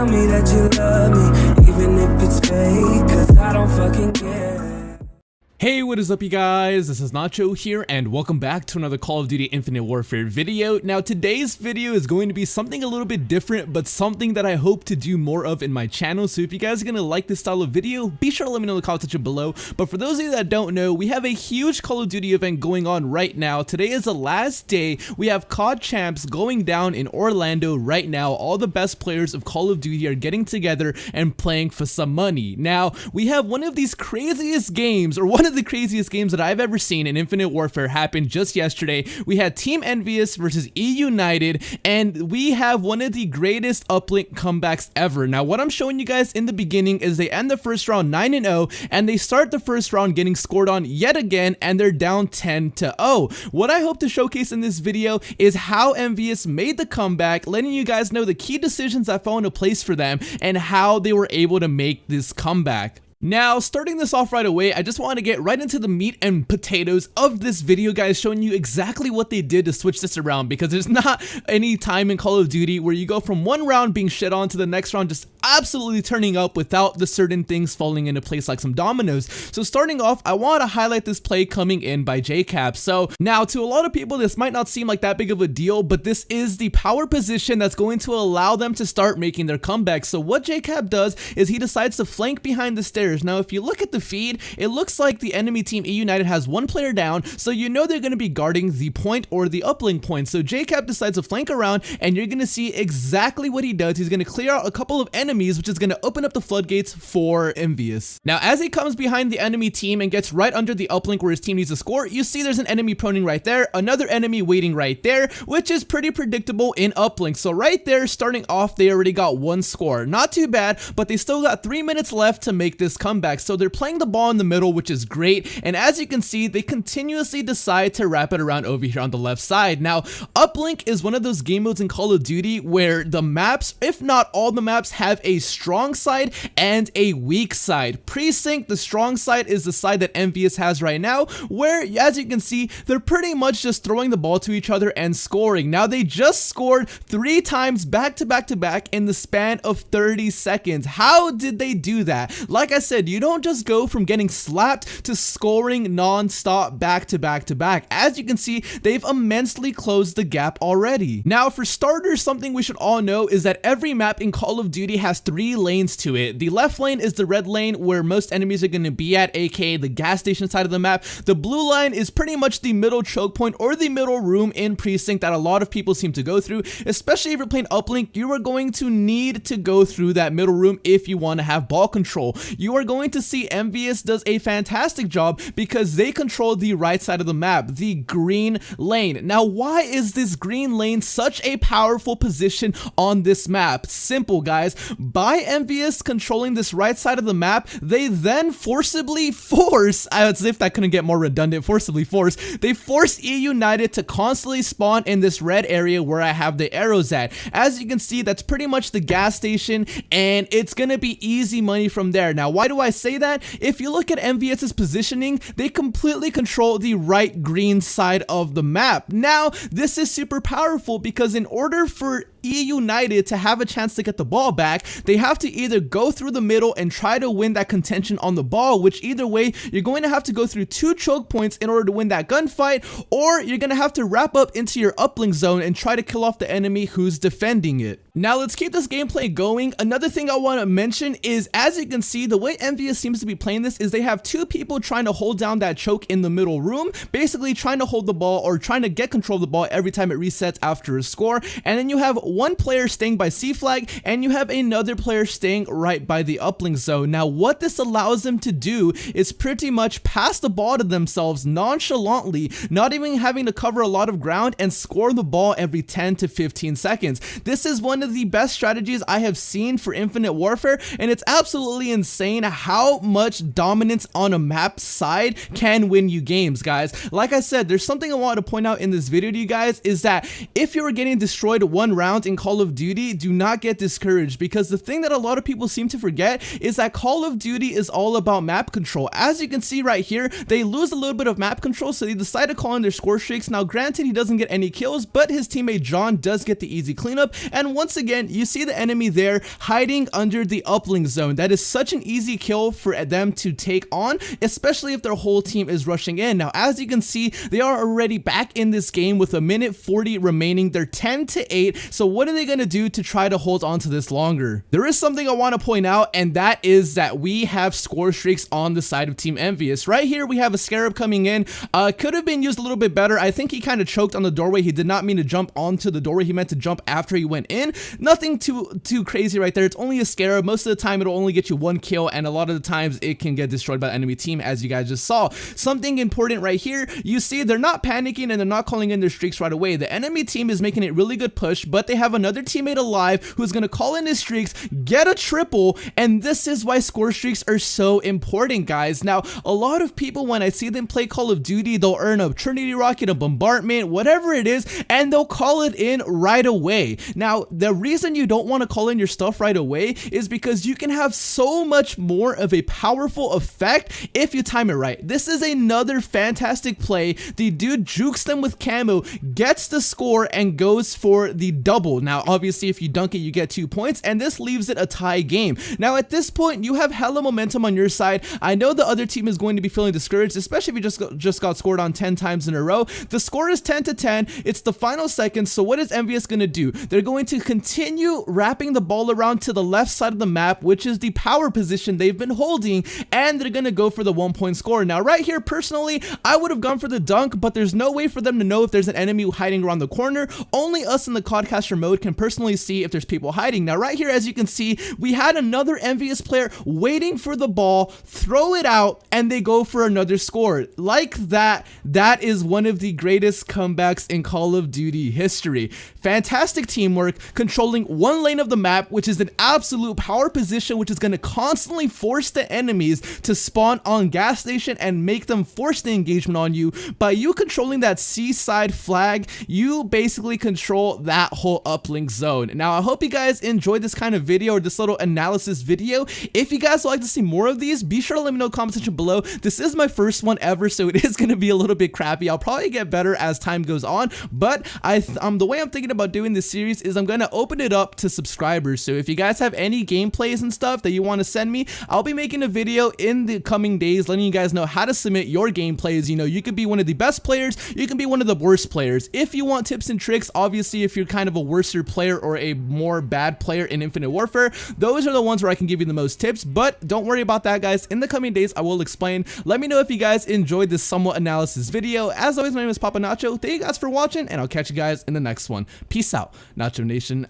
Tell me that you love me, even if it's fake, cause I don't fucking care. Hey, what is up you guys? This is Nacho here and welcome back to another Call of Duty Infinite Warfare video. Now today's video is going to be something a little bit different, but something that I hope to do more of in my channel. So if you guys are going to like this style of video, be sure to let me know in the comment section below. But for those of you that don't know, we have a huge Call of Duty event going on right now. Today is the last day. We have COD CHAMPS going down in Orlando right now. All the best players of Call of Duty are getting together and playing for some money. Now we have one of these craziest games, or one of the craziest games that I've ever seen in Infinite Warfare happen just yesterday. We had Team Envyus versus EUnited, and we have one of the greatest uplink comebacks ever. Now what I'm showing you guys in the beginning is they end the first round 9-0, and they start the first round getting scored on yet again, and they're down 10-0. What I hope to showcase in this video is how Envyus made the comeback, letting you guys know the key decisions that fell into place for them and how they were able to make this comeback. Now, starting this off right away, I just want to get right into the meat and potatoes of this video, guys, showing you exactly what they did to switch this around, because there's not any time in Call of Duty where you go from one round being shit on to the next round just absolutely turning up without the certain things falling into place like some dominoes. So starting off, I want to highlight this play coming in by JCap. So now, to a lot of people, this might not seem like that big of a deal, but this is the power position that's going to allow them to start making their comeback. So what JCap does is he decides to flank behind the stairs. Now, if you look at the feed, it looks like the enemy team EUnited has one player down, so you know they're going to be guarding the point or the uplink point. So JCap decides to flank around, and you're going to see exactly what he does. He's going to clear out a couple of enemies, which is going to open up the floodgates for Envyus. Now, as he comes behind the enemy team and gets right under the uplink where his team needs to score, you see there's an enemy proning right there, another enemy waiting right there, which is pretty predictable in uplink. So right there, starting off, they already got one score. Not too bad, but they still got 3 minutes left to make this comeback. So they're playing the ball in the middle, which is great. And as you can see, they continuously decide to wrap it around over here on the left side. Now, uplink is one of those game modes in Call of Duty where the maps, if not all the maps, have a strong side and a weak side. Precinct, the strong side, is the side that Envyus has right now, where, as you can see, they're pretty much just throwing the ball to each other and scoring. Now, they just scored 3 times back to back to back in the span of 30 seconds. How did they do that? Like I said, you don't just go from getting slapped to scoring non-stop back to back to back. As you can see, they've immensely closed the gap already. Now, for starters, something we should all know is that every map in Call of Duty has 3 lanes to it. The left lane is the red lane where most enemies are going to be at, aka the gas station side of the map. The blue line is pretty much the middle choke point or the middle room in Precinct that a lot of people seem to go through. Especially if you're playing uplink, you are going to need to go through that middle room if you want to have ball control. You are going to see Envyus does a fantastic job because they control the right side of the map, the green lane. Now, why is this green lane such a powerful position on this map? Simple, guys. By Envyus controlling this right side of the map, they then forcibly force, as if that couldn't get more redundant, they force EUnited to constantly spawn in this red area where I have the arrows at. As you can see, that's pretty much the gas station, and it's gonna be easy money from there. Now, why do I say that? If you look at Envyus's positioning, they completely control the right green side of the map. Now, this is super powerful because in order for EUnited to have a chance to get the ball back, they have to either go through the middle and try to win that contention on the ball, which either way, you're going to have to go through 2 choke points in order to win that gunfight, or you're going to have to wrap up into your uplink zone and try to kill off the enemy who's defending it. Now, let's keep this gameplay going. Another thing I want to mention is, as you can see, the way Envyus seems to be playing this is they have 2 people trying to hold down that choke in the middle room, basically trying to hold the ball or trying to get control of the ball every time it resets after a score, and then you have one player staying by C flag and you have another player staying right by the uplink zone. Now, what this allows them to do is pretty much pass the ball to themselves nonchalantly, not even having to cover a lot of ground, and score the ball every 10 to 15 seconds. This is one of the best strategies I have seen for Infinite Warfare, and it's absolutely insane how much dominance on a map side can win you games, guys. Like I said, there's something I wanted to point out in this video to you guys, is that if you're getting destroyed 1 round in Call of Duty, do not get discouraged, because the thing that a lot of people seem to forget is that Call of Duty is all about map control. As you can see right here, they lose a little bit of map control, so they decide to call in their Scorestreaks. Now, granted, he doesn't get any kills, but his teammate John does get the easy cleanup, and once once again, you see the enemy there hiding under the uplink zone. That is such an easy kill for them to take on, especially if their whole team is rushing in. Now, as you can see, they are already back in this game with a minute 40 remaining. They're 10-8. So what are they going to do to try to hold on to this longer? There is something I want to point out, and that is that we have Scorestreaks on the side of Team Envyus. Right here, we have a Scarab coming in. Could have been used a little bit better. I think he kind of choked on the doorway. He did not mean to jump onto the doorway. He meant to jump after he went in. Nothing too crazy right there. It's only a Scarab. Most of the time, it'll only get you one kill, and a lot of the times, it can get destroyed by the enemy team, as you guys just saw. Something important right here, you see they're not panicking and they're not calling in their streaks right away. The enemy team is making a really good push, but they have another teammate alive who's going to call in his streaks, get a triple, and this is why score streaks are so important, guys. Now, a lot of people, when I see them play Call of Duty, they'll earn a Trinity Rocket, a bombardment, whatever it is, and they'll call it in right away. Now, the reason you don't want to call in your stuff right away is because you can have so much more of a powerful effect if you time it right. This is another fantastic play. The dude jukes them with camo, gets the score, and goes for the double. Now, obviously, if you dunk it, you get 2 points, and this leaves it a tie game. Now, at this point, you have hella momentum on your side. I know the other team is going to be feeling discouraged, especially if you just got scored on 10 times in a row. The score is 10-10. It's the final seconds, so what is Envyus going to do? They're going to continue wrapping the ball around to the left side of the map, which is the power position they've been holding, and they're going to go for the 1-point score. Now, right here, personally, I would have gone for the dunk, but there's no way for them to know if there's an enemy hiding around the corner. Only us in the CODcaster mode can personally see if there's people hiding. Now, right here, as you can see, we had another Envyus player waiting for the ball, throw it out, and they go for another score. Like that, that is one of the greatest comebacks in Call of Duty history. Fantastic teamwork, controlling one lane of the map, which is an absolute power position, which is going to constantly force the enemies to spawn on gas station and make them force the engagement on you. By you controlling that seaside flag, you basically control that whole uplink zone. Now, I hope you guys enjoyed this kind of video, or this little analysis video. If you guys would like to see more of these, be sure to let me know in the comment section below. This is my first one ever, so it is going to be a little bit crappy. I'll probably get better as time goes on, but the way I'm thinking about doing this series is I'm going to open it up to subscribers. So if you guys have any gameplays and stuff that you want to send me, I'll be making a video in the coming days letting you guys know how to submit your gameplays. You know, you could be one of the best players, you can be one of the worst players. If you want tips and tricks, obviously if you're kind of a worser player or a more bad player in Infinite Warfare, those are the ones where I can give you the most tips. But don't worry about that, guys. In the coming days, I will explain. Let me know if you guys enjoyed this somewhat analysis video. As always, my name is Papa Nacho. Thank you guys for watching, and I'll catch you guys in the next one. Peace out, Nacho Nation.